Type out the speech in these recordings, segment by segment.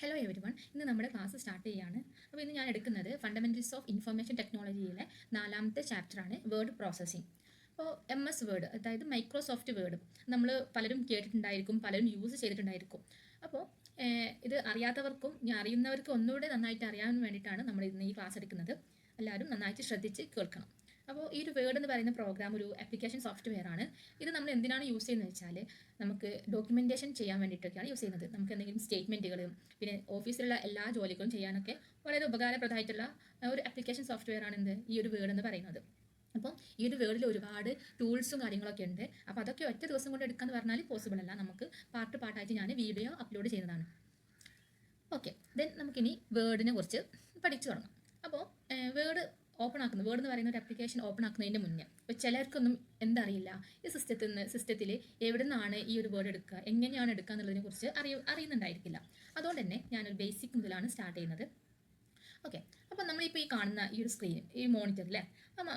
Hello every one, ഇന്ന് നമ്മുടെ class start ചെയ്യുകയാണ്. അപ്പോൾ ഇന്ന് ഞാൻ എടുക്കുന്നത് ഫണ്ടമെന്റൽസ് ഓഫ് ഇൻഫർമേഷൻ ടെക്നോളജിയിലെ 4ാമത്തെ ചാപ്റ്ററാണ് വേർഡ് പ്രോസസ്സിംഗ്. അപ്പോൾ MS വേർഡ്, അതായത് മൈക്രോസോഫ്റ്റ് വേർഡ്, നമ്മൾ പലരും കേട്ടിട്ടുണ്ടായിരിക്കും, പലരും യൂസ് ചെയ്തിട്ടുണ്ടായിരിക്കും. അപ്പോൾ ഇത് അറിയാത്തവർക്കും ഞാൻ അറിയുന്നവർക്കും ഒന്നുകൂടെ നന്നായിട്ട് അറിയാൻ വേണ്ടിയിട്ടാണ് നമ്മൾ ഇന്ന് ഈ ക്ലാസ് എടുക്കുന്നത്. എല്ലാവരും നന്നായിട്ട് ശ്രദ്ധിച്ച് കേൾക്കണം. അപ്പോൾ ഈ ഒരു വേർഡ് എന്ന് പറയുന്ന പ്രോഗ്രാം ഒരു ആപ്ലിക്കേഷൻ സോഫ്റ്റ്വെയർ ആണ്. ഇത് നമ്മൾ എന്തിനാണ് യൂസ് ചെയ്യുന്നത് വെച്ചാൽ നമുക്ക് ഡോക്യുമെൻറ്റേഷൻ ചെയ്യാൻ വേണ്ടിയിട്ടൊക്കെയാണ് യൂസ് ചെയ്യുന്നത്. നമുക്ക് എന്തെങ്കിലും സ്റ്റേറ്റ്മെൻറ്റുകൾ, പിന്നെ ഓഫീസിലുള്ള എല്ലാ ജോലികളും ചെയ്യാനൊക്കെ വളരെ ഉപകാരപ്രദമായിട്ടുള്ള ഒരു ആപ്ലിക്കേഷൻ സോഫ്റ്റ്വെയർ ആണ് ഈ ഒരു വേർഡ് എന്ന് പറയുന്നത്. അപ്പം ഈ ഒരു വേർഡിൽ ഒരുപാട് ടൂൾസും കാര്യങ്ങളൊക്കെ ഉണ്ട്. അപ്പോൾ അതൊക്കെ ഒറ്റ ദിവസം കൊണ്ട് എടുക്കാമെന്ന് പറഞ്ഞാൽ പോസിബിൾ അല്ല. നമുക്ക് പാർട്ടായിട്ട് ഞാൻ വീഡിയോ അപ്ലോഡ് ചെയ്യുന്നതാണ്. ഓക്കെ, ദെൻ നമുക്കിനി വേർഡിനെ കുറിച്ച് പഠിച്ചു തുടങ്ങാം. അപ്പോൾ വേർഡ് എന്ന് പറയുന്ന ഒരു ആപ്ലിക്കേഷൻ ഓപ്പൺ ആക്കുന്നതിൻ്റെ മുന്നേ ഇപ്പോൾ ചിലർക്കൊന്നും എന്തറിയില്ല, ഈ സിസ്റ്റത്തിൽ എവിടെ നിന്നാണ് ഈ ഒരു വേർഡ് എടുക്കുക, എങ്ങനെയാണ് എടുക്കുക എന്നുള്ളതിനെ കുറിച്ച് അറിയുന്നുണ്ടായിരിക്കില്ല. അതുകൊണ്ട് തന്നെ ഞാനൊരു ബേസിക് മുതലാണ് സ്റ്റാർട്ട് ചെയ്യുന്നത്. ഓക്കെ, അപ്പോൾ നമ്മളിപ്പോൾ ഈ കാണുന്ന ഈ ഒരു സ്ക്രീൻ, ഈ മോണിറ്ററിൽ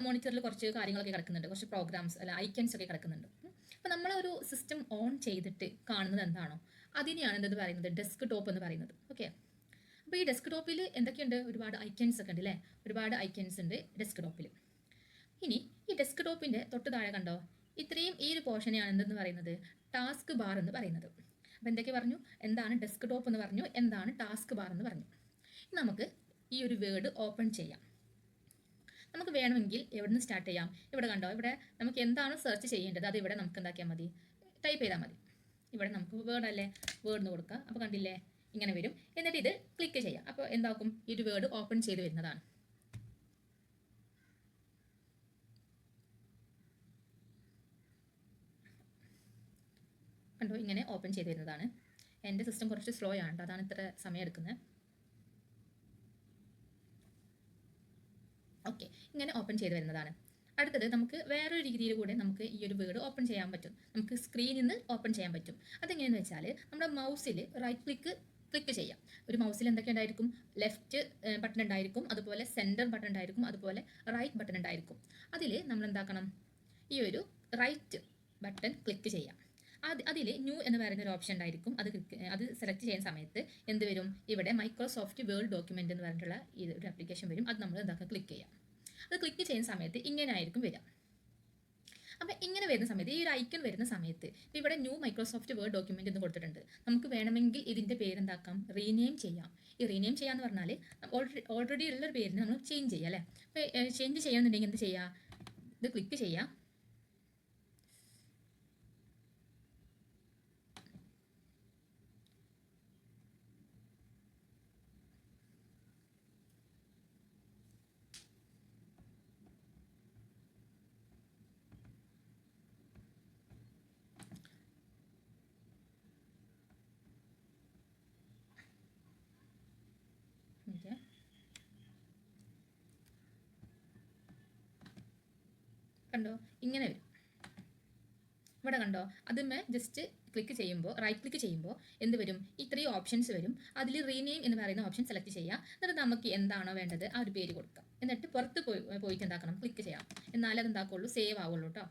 മോണിറ്ററിൽ കുറച്ച് കാര്യങ്ങളൊക്കെ കിടക്കുന്നുണ്ട്, കുറച്ച് പ്രോഗ്രാംസ് അല്ല ഐക്കൺസ് ഒക്കെ കിടക്കുന്നുണ്ട്. അപ്പോൾ നമ്മളൊരു സിസ്റ്റം ഓൺ ചെയ്തിട്ട് കാണുന്നത് എന്താണോ അതിനെയാണ് എന്തെന്ന് പറയുന്നത് ഡെസ്ക് ടോപ്പ് എന്ന് പറയുന്നത്. ഓക്കെ, അപ്പോൾ ഈ ഡെസ്ക് ടോപ്പിൽ എന്തൊക്കെയുണ്ട്, ഒരുപാട് ഐക്കൺസ് ഒക്കെ ഉണ്ട് അല്ലേ, ഒരുപാട് ഐക്കൺസ് ഉണ്ട് ഡെസ്ക് ടോപ്പിൽ. ഇനി ഈ ഡെസ്ക് ടോപ്പിൻ്റെ തൊട്ട് താഴെ കണ്ടോ, ഇത്രയും ഈ ഒരു പോർഷനെയാണ് എന്തെന്ന് പറയുന്നത് ടാസ്ക് ബാർ എന്ന് പറയുന്നത്. അപ്പോൾ എന്തൊക്കെ പറഞ്ഞു, എന്താണ് ഡെസ്ക് ടോപ്പ് എന്ന് പറഞ്ഞു, എന്താണ് ടാസ്ക് ബാർ എന്ന് പറഞ്ഞു. നമുക്ക് ഈ ഒരു വേർഡ് ഓപ്പൺ ചെയ്യാം. നമുക്ക് വേണമെങ്കിൽ എവിടെ നിന്ന് സ്റ്റാർട്ട് ചെയ്യാം, ഇവിടെ കണ്ടോ, ഇവിടെ നമുക്ക് എന്താണ് സെർച്ച് ചെയ്യേണ്ടത് അത് ഇവിടെ നമുക്ക് എന്താക്കിയാൽ മതി, ടൈപ്പ് ചെയ്താൽ മതി. ഇവിടെ നമുക്ക് വേർഡ് അല്ലേ, വേർഡ് കൊടുക്കുക. അപ്പോൾ കണ്ടില്ലേ, ഇങ്ങനെ വരും. എന്നിട്ട് ഇത് ക്ലിക്ക് ചെയ്യാം. അപ്പോൾ എന്താക്കും, ഈ ഒരു വേർഡ് ഓപ്പൺ ചെയ്ത് വരുന്നതാണ്. കണ്ടോ, ഇങ്ങനെ ഓപ്പൺ ചെയ്ത് വരുന്നതാണ്. എൻ്റെ സിസ്റ്റം കുറച്ച് സ്ലോ ആണ്, അതാണ് ഇത്ര സമയം എടുക്കുന്നത്. ഓക്കെ, ഇങ്ങനെ ഓപ്പൺ ചെയ്ത് വരുന്നതാണ്. അടുത്തത് നമുക്ക് വേറൊരു രീതിയിൽ കൂടെ നമുക്ക് ഈ ഒരു വേർഡ് ഓപ്പൺ ചെയ്യാൻ പറ്റും. നമുക്ക് സ്ക്രീനിൽ നിന്ന് ഓപ്പൺ ചെയ്യാൻ പറ്റും. അതെങ്ങനെയെന്ന് വെച്ചാൽ നമ്മുടെ മൗസിൽ റൈറ്റ് ക്ലിക്ക് ചെയ്യാം. ഒരു മൗസിൽ എന്തൊക്കെ ഉണ്ടായിരിക്കും, ലെഫ്റ്റ് ബട്ടൺ ഉണ്ടായിരിക്കും, അതുപോലെ സെൻറ്റർ ബട്ടൺ ഉണ്ടായിരിക്കും, അതുപോലെ റൈറ്റ് ബട്ടൺ ഉണ്ടായിരിക്കും. അതിൽ നമ്മൾ എന്താക്കണം, ഈ ഒരു റൈറ്റ് ബട്ടൺ ക്ലിക്ക് ചെയ്യാം. അതിൽ ന്യൂ എന്ന് പറയുന്ന ഒരു ഓപ്ഷൻ ഉണ്ടായിരിക്കും. അത് സെലക്ട് ചെയ്യുന്ന സമയത്ത് എന്ത് വരും, ഇവിടെ മൈക്രോസോഫ്റ്റ് വേർഡ് ഡോക്യുമെൻ്റ് എന്ന് പറഞ്ഞിട്ടുള്ള ഈ ഒരു ആപ്ലിക്കേഷൻ വരും. അത് നമ്മൾ എന്താക്കുക, ക്ലിക്ക് ചെയ്യാം. അത് ക്ലിക്ക് ചെയ്യുന്ന സമയത്ത് ഇങ്ങനെ ആയിരിക്കും വരിക. അപ്പം ഇങ്ങനെ വരുന്ന സമയത്ത്, ഈ ഒരു ഐക്കൺ വരുന്ന സമയത്ത് ഇവിടെ ന്യൂ മൈക്രോസോഫ്റ്റ് വേർഡ് ഡോക്യുമെൻ്റ് എന്ന് കൊടുത്തിട്ടുണ്ട്. നമുക്ക് വേണമെങ്കിൽ ഇതിൻ്റെ പേരെന്താക്കാം, റീനെയിം ചെയ്യാം. ഈ റീനെയിം ചെയ്യാന്ന് പറഞ്ഞാൽ ഓൾറെഡി ഉള്ളൊരു പേരിന് നമ്മൾ ചേഞ്ച് ചെയ്യാം അല്ലേ. അപ്പോൾ ചേഞ്ച് ചെയ്യണമെന്നുണ്ടെങ്കിൽ എന്ത് ചെയ്യുക, ഇത് ക്ലിക്ക് ചെയ്യാം. കണ്ടോ, ഇങ്ങനെ വരും. ഇവിടെ കണ്ടോ, അതുമേ ജസ്റ്റ് ക്ലിക്ക് ചെയ്യുമ്പോൾ, റൈറ്റ് ക്ലിക്ക് ചെയ്യുമ്പോൾ എന്ത് വരും, ഇത്രയും ഓപ്ഷൻസ് വരും. അതിൽ റീനെയിം എന്ന് പറയുന്ന ഓപ്ഷൻ സെലക്ട് ചെയ്യുക. എന്നിട്ട് നമുക്ക് എന്താണോ വേണ്ടത് ആ ഒരു പേര് കൊടുക്കാം. എന്നിട്ട് പുറത്ത് പോയിട്ട് എന്താക്കണം, ക്ലിക്ക് ചെയ്യാം. എന്നാലേ അത് എന്താക്കുള്ളൂ, സേവ് ആവുള്ളൂ കേട്ടോ.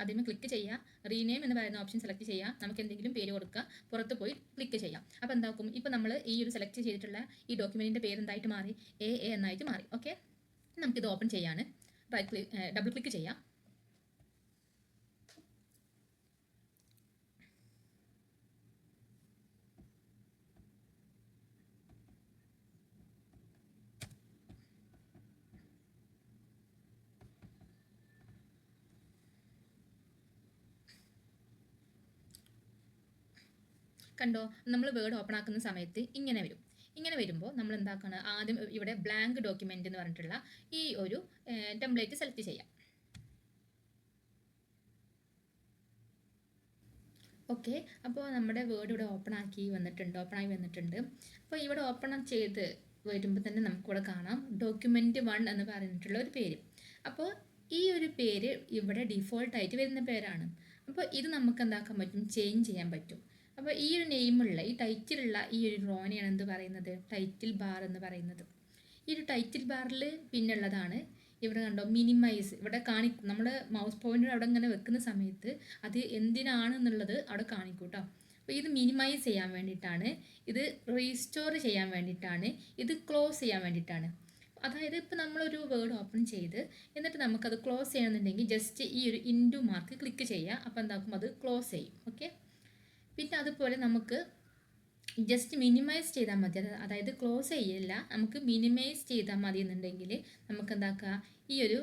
അതിന് ക്ലിക്ക് ചെയ്യുക, റീനെയിം എന്ന് പറയുന്ന ഓപ്ഷൻ സെലക്ട് ചെയ്യുക, നമുക്ക് എന്തെങ്കിലും പേര് കൊടുക്കുക, പുറത്ത് പോയി ക്ലിക്ക് ചെയ്യാം. അപ്പോൾ എന്താക്കും, ഇപ്പോൾ നമ്മൾ ഈ ഒരു സെലക്ട് ചെയ്തിട്ടുള്ള ഈ ഡോക്യുമെൻറ്റിൻ്റെ പേര് എന്തായിട്ട് മാറി, എ എന്നായിട്ട് മാറി. ഓക്കെ, നമുക്കിത് ഓപ്പൺ ചെയ്യാണ്. ഡബിൾ ക്ലിക്ക് ചെയ്യാം. കണ്ടോ, നമ്മൾ വേർഡ് ഓപ്പൺ ആക്കുന്ന സമയത്ത് ഇങ്ങനെ വരും. ഇങ്ങനെ വരുമ്പോൾ നമ്മൾ എന്താക്കണം, ആദ്യം ഇവിടെ ബ്ലാങ്ക് ഡോക്യുമെൻ്റ് എന്ന് പറഞ്ഞിട്ടുള്ള ഈ ഒരു ടെംപ്ലേറ്റ് സെലക്ട് ചെയ്യാം. ഓക്കെ, അപ്പോൾ നമ്മുടെ വേർഡ് ഇവിടെ ഓപ്പൺ ആയി വന്നിട്ടുണ്ട്. അപ്പോൾ ഇവിടെ ഓപ്പൺ ചെയ്ത് വരുമ്പോൾ തന്നെ നമുക്കിവിടെ കാണാം ഡോക്യുമെൻ്റ് 1 എന്ന് പറഞ്ഞിട്ടുള്ള ഒരു പേര്. അപ്പോൾ ഈ ഒരു പേര് ഇവിടെ ഡിഫോൾട്ടായിട്ട് വരുന്ന പേരാണ്. അപ്പോൾ ഇത് നമുക്ക് എന്താക്കാൻ പറ്റും, ചേഞ്ച് ചെയ്യാൻ പറ്റും. അപ്പോൾ ഈ ഒരു നെയിമുള്ള, ഈ ടൈറ്റിലുള്ള ഈ ഒരു റോനെയാണ് എന്ത് പറയുന്നത്, ടൈറ്റിൽ ബാർ എന്ന് പറയുന്നത്. ഈ ഒരു ടൈറ്റിൽ ബാറിൽ പിന്നുള്ളതാണ് ഇവിടെ കണ്ടോ മിനിമൈസ് ഇവിടെ നമ്മുടെ മൗസ് പോയിന്റർ അവിടെ ഇങ്ങനെ വെക്കുന്ന സമയത്ത് അത് എന്തിനാണെന്നുള്ളത് അവിടെ കാണിക്കും കേട്ടോ. അപ്പോൾ ഇത് മിനിമൈസ് ചെയ്യാൻ വേണ്ടിയിട്ടാണ്, ഇത് റീസ്റ്റോർ ചെയ്യാൻ വേണ്ടിയിട്ടാണ്, ഇത് ക്ലോസ് ചെയ്യാൻ വേണ്ടിയിട്ടാണ്. അതായത് ഇപ്പോൾ നമ്മളൊരു വേർഡ് ഓപ്പൺ ചെയ്ത് എന്നിട്ട് നമുക്കത് ക്ലോസ് ചെയ്യണമെന്നുണ്ടെങ്കിൽ ജസ്റ്റ് ഈ ഒരു ഇൻറ്റു മാർക്ക് ക്ലിക്ക് ചെയ്യുക. അപ്പോൾ എന്താക്കും, അത് ക്ലോസ് ചെയ്യും. ഓക്കെ. പിന്നെ അതുപോലെ നമുക്ക് ജസ്റ്റ് മിനിമൈസ് ചെയ്താൽ മതി, അതായത് ക്ലോസ് ചെയ്യില്ല, നമുക്ക് മിനിമൈസ് ചെയ്താൽ മതി എന്നുണ്ടെങ്കിൽ നമുക്ക് എന്താക്കുക, ഈ ഒരു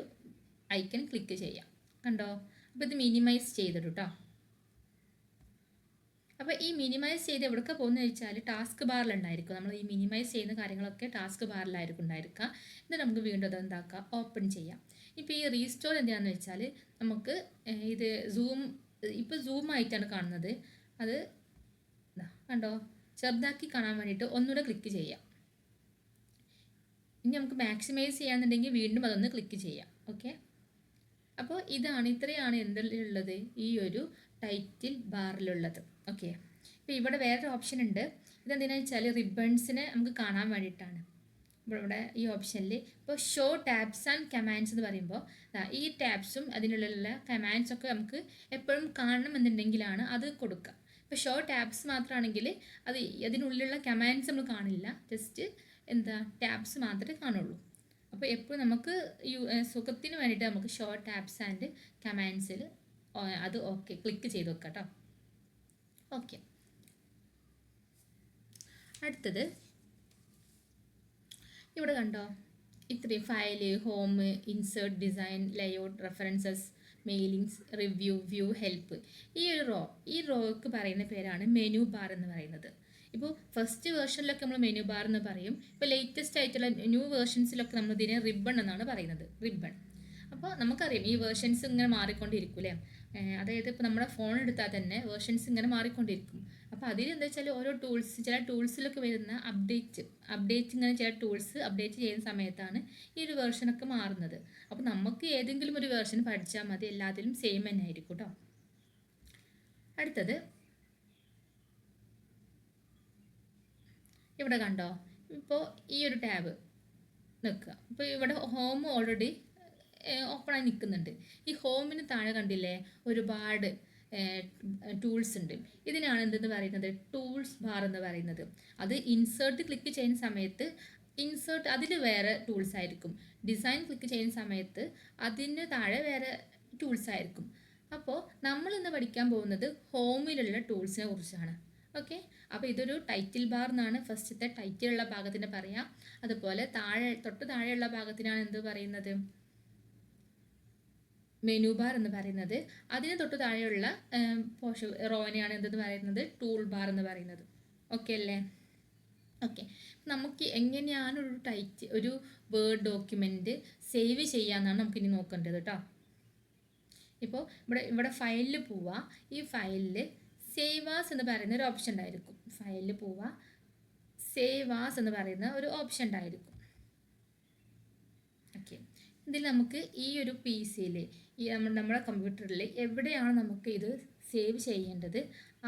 ഐക്കൺ ക്ലിക്ക് ചെയ്യാം. കണ്ടോ, അപ്പോൾ ഇത് മിനിമൈസ് ചെയ്തിട്ടു കേട്ടോ. അപ്പോൾ ഈ മിനിമൈസ് ചെയ്ത് എവിടേക്ക് പോകുന്നത് വെച്ചാൽ ടാസ്ക് ബാറിലുണ്ടായിരിക്കും. നമ്മൾ ഈ മിനിമൈസ് ചെയ്യുന്ന കാര്യങ്ങളൊക്കെ ടാസ്ക് ബാറിലായിരിക്കും ഉണ്ടായിരിക്കുക. എന്നിട്ട് നമുക്ക് വീണ്ടും അത് എന്താക്കുക, ഓപ്പൺ ചെയ്യാം. ഇപ്പോൾ ഈ റീസ്റ്റോർ എന്താണെന്ന് വെച്ചാൽ നമുക്ക് ഇത് ഇപ്പോൾ സൂം ആയിട്ടാണ് കാണുന്നത്, അത് കണ്ടോ ചെറുതാക്കി കാണാൻ വേണ്ടിയിട്ട് ഒന്നുകൂടെ ക്ലിക്ക് ചെയ്യാം. ഇനി നമുക്ക് മാക്സിമൈസ് ചെയ്യാന്നുണ്ടെങ്കിൽ വീണ്ടും അതൊന്ന് ക്ലിക്ക് ചെയ്യാം. ഓക്കെ. അപ്പോൾ ഇത്രയാണ് എന്തുള്ളത്, ഈ ഒരു ടൈറ്റിൽ ബാറിലുള്ളത്. ഓക്കെ. ഇപ്പോൾ ഇവിടെ വേറൊരു ഓപ്ഷൻ ഉണ്ട്. ഇതെന്തിനാണെന്ന് വെച്ചാൽ റിബൺസിനെ നമുക്ക് കാണാൻ വേണ്ടിയിട്ടാണ്. ഇവിടെ ഈ ഓപ്ഷനിൽ ഇപ്പോൾ ഷോ ടാബ്സ് ആൻഡ് കമാൻഡ്സ് എന്ന് പറയുമ്പോൾ ഈ ടാബ്സും അതിനുള്ള കമാൻഡ്സൊക്കെ നമുക്ക് എപ്പോഴും കാണണമെന്നുണ്ടെങ്കിലാണ് അത് കൊടുക്കുക. ഇപ്പോൾ ഷോ ടാബ്സ് മാത്രമാണെങ്കിൽ അതിനുള്ളിലുള്ള കമാൻഡ്സ് നമ്മൾ കാണില്ല, ജസ്റ്റ് ടാബ്സ് മാത്രമേ കാണുള്ളൂ. അപ്പോൾ എപ്പോഴും നമുക്ക് സുഖത്തിന് വേണ്ടിയിട്ട് നമുക്ക് ഷോ ടാബ്സ് ആൻഡ് കമാൻഡ്സിൽ അത് ഓക്കെ ക്ലിക്ക് ചെയ്ത് വെക്കാം കേട്ടോ. ഓക്കെ. അടുത്തത് ഇവിടെ കണ്ടോ, ഇത്രയും file, home, insert, design, layout, references, mailings, review, view, help. ഈ റോക്ക് പറയുന്ന പേരാണ് മെനു ബാർ എന്ന് പറയുന്നത്. ഇപ്പോൾ ഫസ്റ്റ് വേർഷനിലൊക്കെ നമ്മൾ മെനു ബാർ എന്ന് പറയും. ഇപ്പോൾ ലേറ്റസ്റ്റ് ആയിട്ടുള്ള ന്യൂ വേർഷൻസിലൊക്കെ നമ്മൾ ഇതിനെ റിബൺ എന്നാണ് പറയുന്നത്, റിബൺ. അപ്പോൾ നമുക്കറിയാം ഈ വേർഷൻസ് ഇങ്ങനെ മാറിക്കൊണ്ടിരിക്കും അല്ലേ. അതായത് ഇപ്പോൾ നമ്മുടെ ഫോൺ എടുത്താൽ തന്നെ വേർഷൻസ് ഇങ്ങനെ മാറിക്കൊണ്ടിരിക്കും. അപ്പോൾ അതിലെന്താ വെച്ചാൽ ഓരോ ചില ടൂൾസിലൊക്കെ വരുന്ന അപ്ഡേറ്റ് ഇങ്ങനെ ചില ടൂൾസ് അപ്ഡേറ്റ് ചെയ്യുന്ന സമയത്താണ് ഈ ഒരു വേർഷനൊക്കെ മാറുന്നത്. അപ്പോൾ നമുക്ക് ഏതെങ്കിലും ഒരു വേർഷൻ പഠിച്ചാൽ മതി, എല്ലാത്തിലും സെയിം തന്നെ ആയിരിക്കും കേട്ടോ. അടുത്തത് ഇവിടെ കണ്ടോ, ഇപ്പോൾ ഈ ഒരു ടാബ് നിൽക്കുക. ഇപ്പോൾ ഇവിടെ ഹോം ഓൾറെഡി ഓപ്പണായി നിൽക്കുന്നുണ്ട്. ഈ ഹോമിന് താഴെ കണ്ടില്ലേ ഒരുപാട് ടൂൾസ് ഉണ്ട്. ഇതിനാണ് എന്തെന്ന് പറയുന്നത്, ടൂൾസ് ബാർ എന്ന് പറയുന്നത്. അത് ഇൻസേർട്ട് ക്ലിക്ക് ചെയ്യുന്ന സമയത്ത് അതിൽ വേറെ ടൂൾസ് ആയിരിക്കും. ഡിസൈൻ ക്ലിക്ക് ചെയ്യുന്ന സമയത്ത് അതിന് താഴെ വേറെ ടൂൾസ് ആയിരിക്കും. അപ്പോൾ നമ്മൾ ഇന്ന് പഠിക്കാൻ പോകുന്നത് ഹോമിലുള്ള ടൂൾസിനെ കുറിച്ചാണ്. ഓക്കെ. അപ്പോൾ ഇതൊരു ടൈറ്റിൽ ബാർ എന്നാണ് ഫസ്റ്റത്തെ ടൈറ്റിലുള്ള ഭാഗത്തിന് പറയാം. അതുപോലെ തൊട്ട് താഴെയുള്ള ഭാഗത്തിനാണ് എന്ത് പറയുന്നത്, മെനു ബാർ എന്ന് പറയുന്നത്. അതിന് തൊട്ട് താഴെയുള്ള റോനെയാണ് എന്തെന്ന് പറയുന്നത്, ടൂൾ ബാർ എന്ന് പറയുന്നത്. ഓക്കെ അല്ലേ. ഓക്കെ. നമുക്ക് എങ്ങനെയാണ് ഒരു വേർഡ് ഡോക്യുമെൻറ്റ് സേവ് ചെയ്യാമെന്നാണ് നമുക്കിനി നോക്കേണ്ടത് കേട്ടോ. ഇപ്പോൾ ഇവിടെ ഫയലിൽ പോവുക. ഈ ഫയലിൽ സേവ് ആസ് എന്ന് പറയുന്ന ഒരു ഓപ്ഷൻ ഉണ്ടായിരിക്കും. ഫയലിൽ പോവുക, സേവ് ആസ് എന്ന് പറയുന്ന ഒരു ഓപ്ഷൻ ഉണ്ടായിരിക്കും. ഓക്കെ. ഇതിൽ നമുക്ക് ഈ ഒരു PC-യിൽ നമ്മുടെ കമ്പ്യൂട്ടറിൽ എവിടെയാണ് നമുക്ക് ഇത് സേവ് ചെയ്യേണ്ടത്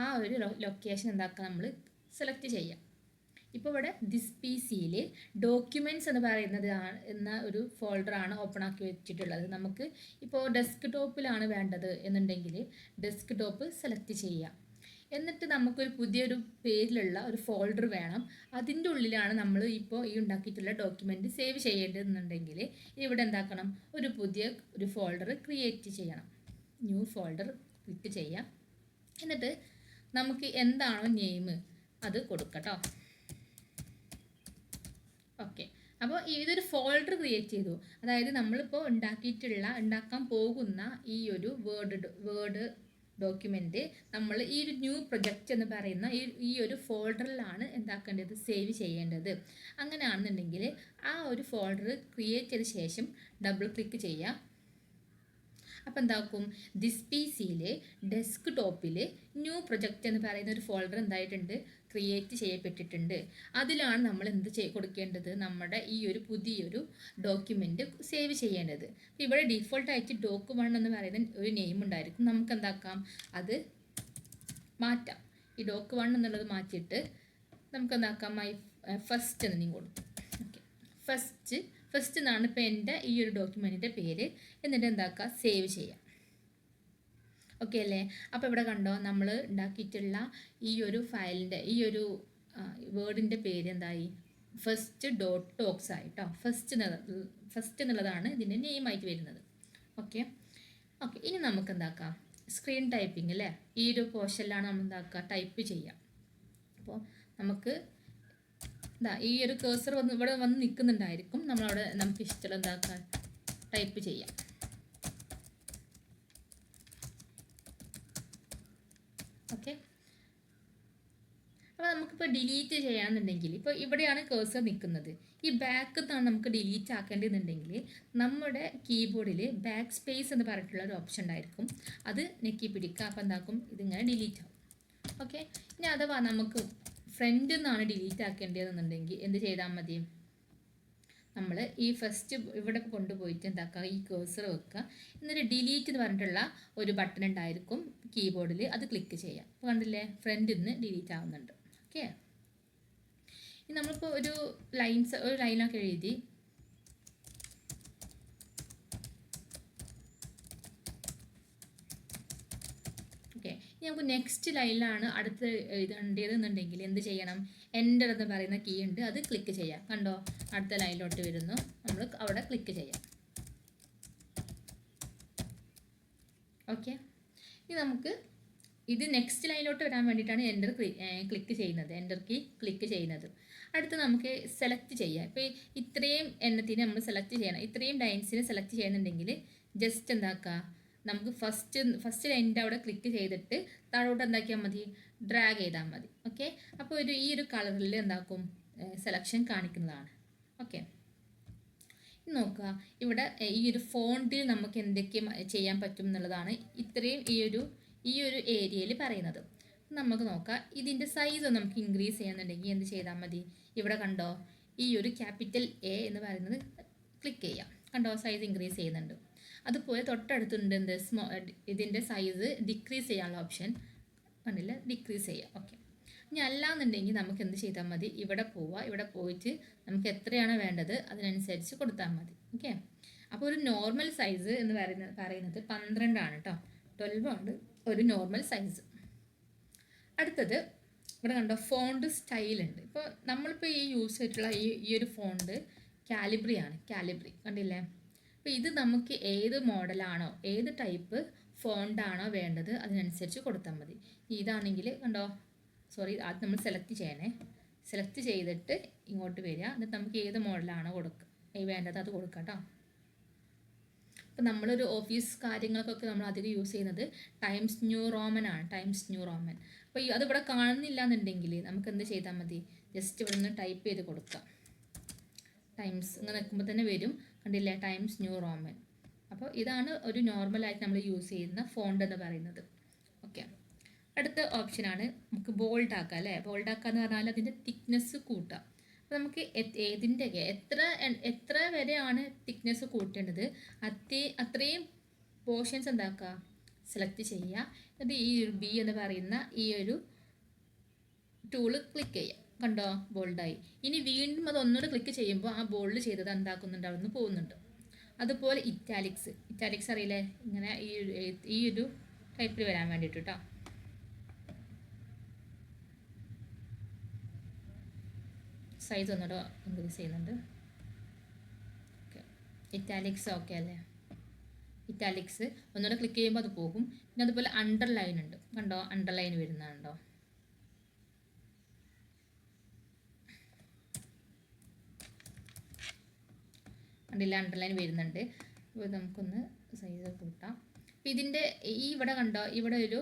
ആ ഒരു ലൊക്കേഷൻ എന്താക്കുക, നമ്മൾ സെലക്ട് ചെയ്യാം. ഇപ്പോൾ ഇവിടെ ദിസ് PC-യിൽ ഡോക്യുമെൻറ്റ്സ് എന്ന് പറയുന്നത് എന്ന ഒരു ഫോൾഡറാണ് ഓപ്പൺ ആക്കി വെച്ചിട്ടുള്ളത്. നമുക്ക് ഇപ്പോൾ ഡെസ്ക്ടോപ്പിലാണ് വേണ്ടത് എന്നുണ്ടെങ്കിൽ ഡെസ്ക്ടോപ്പ് സെലക്ട് ചെയ്യാം. എന്നിട്ട് നമുക്കൊരു പുതിയൊരു പേരിലുള്ള ഒരു ഫോൾഡർ വേണം. അതിൻ്റെ ഉള്ളിലാണ് നമ്മൾ ഇപ്പോൾ ഈ ഉണ്ടാക്കിയിട്ടുള്ള ഡോക്യുമെൻ്റ് സേവ് ചെയ്യേണ്ടതെന്നുണ്ടെങ്കിൽ ഇവിടെ എന്താക്കണം, ഒരു ഫോൾഡർ ക്രിയേറ്റ് ചെയ്യണം. ന്യൂ ഫോൾഡർ ക്ലിക്ക് ചെയ്യാം. എന്നിട്ട് നമുക്ക് എന്താണോ നെയിം അത് കൊടുക്കട്ടോ. ഓക്കെ. അപ്പോൾ ഇതൊരു ഫോൾഡർ ക്രിയേറ്റ് ചെയ്തു. അതായത് നമ്മളിപ്പോൾ ഉണ്ടാക്കാൻ പോകുന്ന ഈ ഒരു വേർഡ് ഡോക്യുമെൻ്റ് നമ്മൾ ഈ ഒരു ന്യൂ പ്രൊജക്റ്റ് എന്ന് പറയുന്ന ഈ ഒരു ഫോൾഡറിലാണ് എന്താക്കേണ്ടത്, സേവ് ചെയ്യേണ്ടത്. അങ്ങനെയാണെന്നുണ്ടെങ്കിൽ ആ ഒരു ഫോൾഡർ ക്രിയേറ്റ് ചെയ്ത ശേഷം ഡബിൾ ക്ലിക്ക് ചെയ്യാം. അപ്പോൾ എന്താക്കും, ദിസ് PC-യിൽ ഡെസ്ക്ടോപ്പിൽ ന്യൂ പ്രൊജക്റ്റ് എന്ന് പറയുന്ന ഒരു ഫോൾഡർ എന്തായിട്ടുണ്ട്, ക്രിയേറ്റ് ചെയ്യപ്പെട്ടിട്ടുണ്ട്. അതിലാണ് നമ്മൾ കൊടുക്കേണ്ടത്, നമ്മുടെ ഈ ഒരു പുതിയൊരു ഡോക്യുമെൻ്റ് സേവ് ചെയ്യേണ്ടത്. അപ്പോൾ ഇവിടെ ഡീഫോൾട്ടായിട്ട് doc1 എന്ന് പറയുന്ന ഒരു നെയിം ഉണ്ടായിരിക്കും. നമുക്ക് എന്താക്കാം, അത് മാറ്റാം. ഈ doc1 എന്നുള്ളത് മാറ്റിയിട്ട് നമുക്ക് എന്താക്കാം, മൈ ഫസ്റ്റ് എന്ന് കൊടുക്കും. ഓക്കെ. ഫസ്റ്റ് ഫസ്റ്റ് എന്നാണ് ഇപ്പോൾ എൻ്റെ ഈ ഒരു ഡോക്യുമെൻറ്റിൻ്റെ പേര്. എന്നിട്ട് എന്താക്കുക, സേവ് ചെയ്യാം. ഓക്കെ അല്ലേ? അപ്പോൾ ഇവിടെ കണ്ടോ, നമ്മൾ ഉണ്ടാക്കിയിട്ടുള്ള ഈ ഒരു ഫയലിൻ്റെ ഈ ഒരു വേർഡിൻ്റെ പേര് എന്തായി, first.tocs ആയിട്ടോ. ഫസ്റ്റ് എന്നുള്ളതാണ് ഇതിൻ്റെ നെയിമായിട്ട് വരുന്നത്. ഓക്കെ. ഇനി നമുക്ക് എന്താക്കാം, സ്ക്രീൻ ടൈപ്പിംഗ് അല്ലേ, ഈ ഒരു പോർഷനിലാണ് നമ്മൾ എന്താക്കുക, ടൈപ്പ് ചെയ്യാം. അപ്പോൾ നമുക്ക് ഈ ഒരു കേഴ്സർ ഇവിടെ വന്ന് നിൽക്കുന്നുണ്ടായിരിക്കും. നമ്മളവിടെ നമുക്ക് ഇഷ്ടമുള്ള എന്താക്കുക, ടൈപ്പ് ചെയ്യാം. ഓക്കെ. അപ്പോൾ നമുക്കിപ്പോൾ ഡിലീറ്റ് ചെയ്യണമെന്നുണ്ടെങ്കിൽ, ഇപ്പോൾ ഇവിടെയാണ് കേഴ്സർ നിൽക്കുന്നത്, ഈ ബാക്ക് നിന്നാണ് നമുക്ക് ഡിലീറ്റ് ആക്കേണ്ടതെന്നുണ്ടെങ്കിൽ നമ്മുടെ കീബോർഡിൽ ബാക്ക് സ്പേസ് എന്ന് പറഞ്ഞിട്ടുള്ള ഒരു ഓപ്ഷൻ ഉണ്ടായിരിക്കും. അത് ഞെക്കി പിടിക്കുക. അപ്പോൾ എന്താക്കും, ഇതിങ്ങനെ ഡിലീറ്റ് ആവും. ഓക്കെ. ഇനി അഥവാ നമുക്ക് ഫ്രണ്ടിൽ നിന്നാണ് ഡിലീറ്റ് ആക്കേണ്ടതെന്നുണ്ടെങ്കിൽ എന്ത് ചെയ്താൽ മതി, നമ്മൾ ഈ ഫസ്റ്റ് ഇവിടെ കൊണ്ടുപോയിട്ട് എന്താക്കുക, ഈ കേഴ്സർ വെക്കുക. എന്നിട്ട് ഡിലീറ്റ് എന്ന് പറഞ്ഞിട്ടുള്ള ഒരു ബട്ടൺ ഉണ്ടായിരിക്കും കീബോർഡിൽ, അത് ക്ലിക്ക് ചെയ്യാം. അപ്പോൾ കണ്ടില്ലേ, ഫ്രണ്ടിൽ നിന്ന് ഡിലീറ്റ് ആവുന്നുണ്ട്. ഓക്കെ. ഇനി നമ്മളിപ്പോൾ ഒരു ലൈനൊക്കെ എഴുതി ഓക്കെ. ഇനി നമുക്ക് നെക്സ്റ്റ് ലൈനിലാണ് അടുത്ത് എഴുതേണ്ടതെന്നുണ്ടെങ്കിൽ എന്ത് ചെയ്യണം, എൻ്റർ എന്ന് പറയുന്ന കീ ഉണ്ട്, അത് ക്ലിക്ക് ചെയ്യാം. കണ്ടോ, അടുത്ത ലൈനിലോട്ട് വരുന്നു, നമ്മൾ അവിടെ ക്ലിക്ക് ചെയ്യാം. ഓക്കെ. ഇനി നമുക്ക് ഇത് നെക്സ്റ്റ് ലൈനിലോട്ട് വരാൻ വേണ്ടിയിട്ടാണ് എൻ്റർ ക്ലിക്ക് ചെയ്യുന്നത്, എൻ്റർ കീ ക്ലിക്ക് ചെയ്യുന്നത്. അടുത്ത് നമുക്ക് സെലക്ട് ചെയ്യാം. ഇപ്പോൾ ഇത്രയും എണ്ണത്തിന് നമ്മൾ സെലക്ട് ചെയ്യണം, ഇത്രയും ലൈൻസിന് സെലക്ട് ചെയ്യുന്നുണ്ടെങ്കിൽ ജസ്റ്റ് എന്താക്കുക, നമുക്ക് ഫസ്റ്റ് ലൈനിൻ്റെ അവിടെ ക്ലിക്ക് ചെയ്തിട്ട് താഴോട്ട് എന്താക്കിയാൽ മതി, ഡ്രാഗ് ചെയ്താൽ മതി. ഓക്കെ. അപ്പോൾ ഈ ഒരു കളറിൽ എന്താക്കും, സെലക്ഷൻ കാണിക്കുന്നതാണ്. ഓക്കെ. നോക്കുക, ഇവിടെ ഈ ഒരു ഫോണ്ടിൽ നമുക്ക് എന്തൊക്കെ ചെയ്യാൻ പറ്റും എന്നുള്ളതാണ് ഇത്രയും ഈ ഒരു ഏരിയയിൽ പറയുന്നത്. നമുക്ക് നോക്കാം, ഇതിൻ്റെ സൈസ് നമുക്ക് ഇൻക്രീസ് ചെയ്യുന്നുണ്ടെങ്കിൽ എന്ത് ചെയ്താൽ മതി, ഇവിടെ കണ്ടോ ഈ ഒരു ക്യാപിറ്റൽ എ എന്ന് പറയുന്നത് ക്ലിക്ക് ചെയ്യാം. കണ്ടോ, സൈസ് ഇൻക്രീസ് ചെയ്യുന്നുണ്ട്. അതുപോലെ തൊട്ടടുത്തുണ്ട് എന്ത്, ഇതിൻ്റെ സൈസ് ഡിക്രീസ് ചെയ്യാനുള്ള ഓപ്ഷൻ കണ്ടില്ല, ഡിക്രീസ് ചെയ്യാം. ഓക്കെ. ഇനി അല്ലാന്നുണ്ടെങ്കിൽ നമുക്ക് എന്ത് ചെയ്താൽ മതി, ഇവിടെ പോവുക, ഇവിടെ പോയിട്ട് നമുക്ക് എത്രയാണ് വേണ്ടത് അതിനനുസരിച്ച് കൊടുത്താൽ മതി. ഓക്കെ. അപ്പോൾ ഒരു നോർമൽ സൈസ് എന്ന് പറയുന്നത് 12 ആണ് കേട്ടോ, 12 ആണ് ഒരു നോർമൽ സൈസ്. അടുത്തത് ഇവിടെ കണ്ടോ, ഫോണ്ട് സ്റ്റൈൽ ഉണ്ട്. ഇപ്പോൾ നമ്മളിപ്പോൾ ഈ യൂസ് ചെയ്തിട്ടുള്ള ഈ ഒരു ഫോണ്ട് കാലിബ്രി ആണ്, കാലിബ്രി കണ്ടില്ലേ. അപ്പോൾ ഇത് നമുക്ക് ഏത് മോഡലാണോ ഏത് ടൈപ്പ് ഫോണ്ടാണോ വേണ്ടത് അതിനനുസരിച്ച് കൊടുത്താൽ മതി. ഇതാണെങ്കിൽ കണ്ടോ, സോറി, ആദ്യം നമ്മൾ സെലക്ട് ചെയ്യണേ, സെലക്ട് ചെയ്തിട്ട് ഇങ്ങോട്ട് വരിക, എന്നിട്ട് നമുക്ക് ഏത് മോഡലാണോ വേണ്ടത് അത് കൊടുക്കാം കേട്ടോ. അപ്പോൾ നമ്മളൊരു ഓഫീസ് കാര്യങ്ങൾക്കൊക്കെ നമ്മൾ അധികം യൂസ് ചെയ്യുന്നത് ടൈംസ് ന്യൂ റോമൻ ആണ്, ടൈംസ് ന്യൂ റോമൻ. അപ്പോൾ അതിവിടെ കാണുന്നില്ല എന്നുണ്ടെങ്കിൽ നമുക്ക് എന്ത് ചെയ്താൽ മതി, ജസ്റ്റ് ഇവിടെ നിന്ന് ടൈപ്പ് ചെയ്ത് കൊടുക്കാം. ടൈംസ് ഇങ്ങനെ നിൽക്കുമ്പോൾ തന്നെ വരും, കണ്ടില്ലേ, ടൈംസ് ന്യൂ റോമൻ. അപ്പോൾ ഇതാണ് ഒരു നോർമലായിട്ട് നമ്മൾ യൂസ് ചെയ്യുന്ന ഫോണ്ട് എന്ന് പറയുന്നത്. ഓക്കെ. അടുത്ത ഓപ്ഷനാണ് നമുക്ക് ബോൾഡ് ആക്കുക അല്ലേ. ബോൾഡ് ആക്കുക എന്ന് പറഞ്ഞാൽ അതിൻ്റെ തിക്നെസ് കൂട്ടുക. അപ്പോൾ നമുക്ക് എത്ര വരെയാണ് തിക്നെസ് കൂട്ടേണ്ടത് അത്രയും പോർഷൻസ് എന്താക്കുക, സെലക്ട് ചെയ്യുക. എന്നിട്ട് ഈ ഒരു ബി എന്ന് പറയുന്ന ഈ ഒരു ടൂള് ക്ലിക്ക് ചെയ്യുക. കണ്ടോ, ബോൾഡായി. ഇനി വീണ്ടും അത് ഒന്നുകൂടെ ക്ലിക്ക് ചെയ്യുമ്പോൾ ആ ബോൾഡ് ചെയ്തത് എന്താക്കുന്നുണ്ട്, അവിടെ നിന്ന് പോകുന്നുണ്ട്. അതുപോലെ ഇറ്റാലിക്സ് അറിയില്ലേ, ഇങ്ങനെ ഈ ഒരു ടൈപ്പിൽ വരാൻ വേണ്ടിയിട്ട് കേട്ടോ. സൈസ് ഒന്നുകൂടെ ഇൻക്രീസ് ചെയ്യുന്നുണ്ട്. ഓക്കെ. ഇറ്റാലിക്സ് ഓക്കെ അല്ലേ, ഇറ്റാലിക്സ് ഒന്നുകൂടെ ക്ലിക്ക് ചെയ്യുമ്പോൾ അത് പോകും. പിന്നെ അതുപോലെ അണ്ടർലൈൻ ഉണ്ട്, കണ്ടോ, അണ്ടർലൈൻ വരുന്നുണ്ടോ. കണ്ടില്ല, അണ്ടർലൈൻ വരുന്നുണ്ട്. അപ്പോൾ നമുക്കൊന്ന് സൈസ് കൂട്ടാം. അപ്പോൾ ഇതിൻ്റെ ഇവിടെ കണ്ടോ, ഇവിടെ ഒരു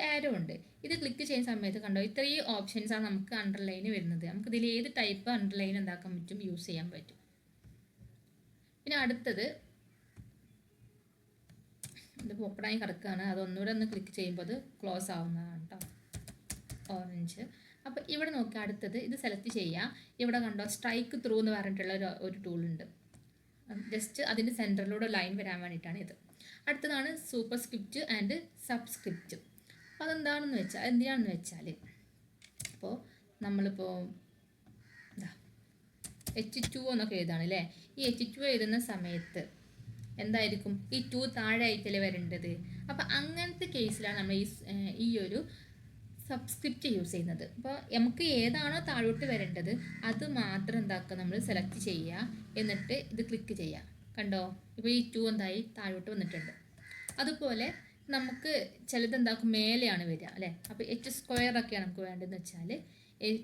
ആരോ ഉണ്ട്. ഇത് ക്ലിക്ക് ചെയ്യുന്ന സമയത്ത് കണ്ടോ, ഇത്രയും ഓപ്ഷൻസാണ് നമുക്ക് അണ്ടർലൈന് വരുന്നത്. നമുക്കിതിൽ ഏത് ടൈപ്പ് അണ്ടർലൈൻ എന്താക്കാൻ പറ്റും, യൂസ് ചെയ്യാൻ പറ്റും. പിന്നെ അടുത്തത് ഇത് ഓപ്പണായി കിടക്കുകയാണ്, അതൊന്നുകൂടെ ഒന്ന് ക്ലിക്ക് ചെയ്യുമ്പോൾ അത് ക്ലോസ് ആവുന്നതാണ് കേട്ടോ, ഓറഞ്ച്. അപ്പോൾ ഇവിടെ നോക്കുക, അടുത്തത് ഇത് സെലക്ട് ചെയ്യുക. ഇവിടെ കണ്ടോ, സ്ട്രൈക്ക് ത്രൂ എന്ന് പറഞ്ഞിട്ടുള്ള ഒരു ടൂളുണ്ട്. ജസ്റ്റ് അതിൻ്റെ സെൻറ്ററിലൂടെ ലൈൻ വരാൻ വേണ്ടിയിട്ടാണ് ഇത്. അടുത്തതാണ് സൂപ്പർ സ്ക്രിപ്റ്റ് ആൻഡ് സബ്സ്ക്രിപ്റ്റ്. അപ്പോൾ എന്തിനാണെന്ന് വെച്ചാൽ ഇപ്പോൾ നമ്മളിപ്പോൾ H2 എന്നൊക്കെ എഴുതാണ് അല്ലേ. ഈ H2 എഴുതുന്ന സമയത്ത് എന്തായിരിക്കും, ഈ 2 താഴെ ആയിട്ടല്ലേ വരേണ്ടത്. അപ്പം അങ്ങനത്തെ കേസിലാണ് നമ്മൾ ഈ ഒരു സബ്സ്ക്രിപ്റ്റ് യൂസ് ചെയ്യുന്നത്. അപ്പോൾ നമുക്ക് ഏതാണോ താഴോട്ട് വരേണ്ടത് അത് മാത്രം എന്താക്കുക, നമ്മൾ സെലക്ട് ചെയ്യുക, എന്നിട്ട് ഇത് ക്ലിക്ക് ചെയ്യുക. കണ്ടോ, ഇപ്പോൾ ഈ 2 എന്തായി താഴോട്ട് വന്നിട്ടുണ്ട്. അതുപോലെ നമുക്ക് ചിലത് എന്താക്കും, മേലെയാണ് വരിക അല്ലേ. അപ്പോൾ H² ഒക്കെയാണ് നമുക്ക് വേണ്ടതെന്ന് വെച്ചാൽ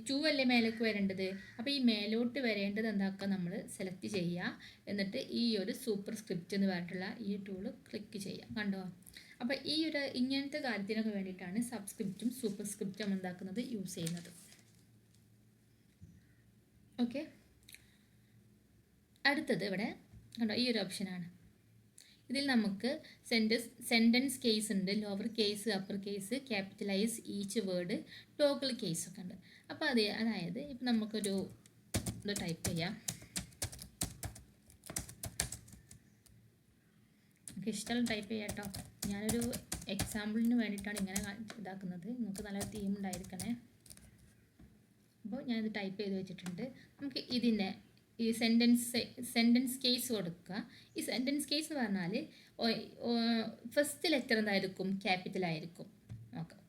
2 അല്ലേ മേലേക്ക് വരേണ്ടത്. അപ്പോൾ ഈ മേലോട്ട് വരേണ്ടത് എന്താക്കുക, നമ്മൾ സെലക്ട് ചെയ്യുക, എന്നിട്ട് ഈ ഒരു സൂപ്പർ സ്ക്രിപ്റ്റ് എന്ന് പറഞ്ഞിട്ടുള്ള ഈ ടൂള് ക്ലിക്ക് ചെയ്യുക. കണ്ടോ, അപ്പോൾ ഈ ഒരു ഇങ്ങനത്തെ കാര്യത്തിനൊക്കെ വേണ്ടിയിട്ടാണ് സബ്സ്ക്രിപ്റ്റും സൂപ്പർ സ്ക്രിപ്റ്റും എന്താക്കുന്നത്, യൂസ് ചെയ്യുന്നത്. ഓക്കെ, അടുത്തത് ഇവിടെ കണ്ടോ ഈ ഒരു ഓപ്ഷനാണ്. ഇതിൽ നമുക്ക് സെൻറ്റൻസ് കേസ് ഉണ്ട്, lower case, upper case, capitalise each word, toggle case ഒക്കെ ഉണ്ട്. അപ്പോൾ അതായത് ഇപ്പം നമുക്കൊരു ഇത് ടൈപ്പ് ചെയ്യാം. നമുക്ക് ഇഷ്ടമുള്ള ടൈപ്പ് ചെയ്യാം കേട്ടോ. ഞാനൊരു എക്സാമ്പിളിന് വേണ്ടിയിട്ടാണ് ഇങ്ങനെ ഇതാക്കുന്നത്. നിങ്ങൾക്ക് നല്ല തീം ഉണ്ടായിരിക്കണേ. അപ്പോൾ ഞാനിത് ടൈപ്പ് ചെയ്ത് വെച്ചിട്ടുണ്ട്. നമുക്ക് ഇതിൻ്റെ ഈ സെൻറ്റൻസ് കേസ് കൊടുക്കുക. ഈ സെൻറ്റൻസ് കേസ് എന്ന് പറഞ്ഞാൽ ഫസ്റ്റ് ലെറ്റർ എന്തായിരിക്കും, ക്യാപിറ്റൽ ആയിരിക്കും. നോക്കാം,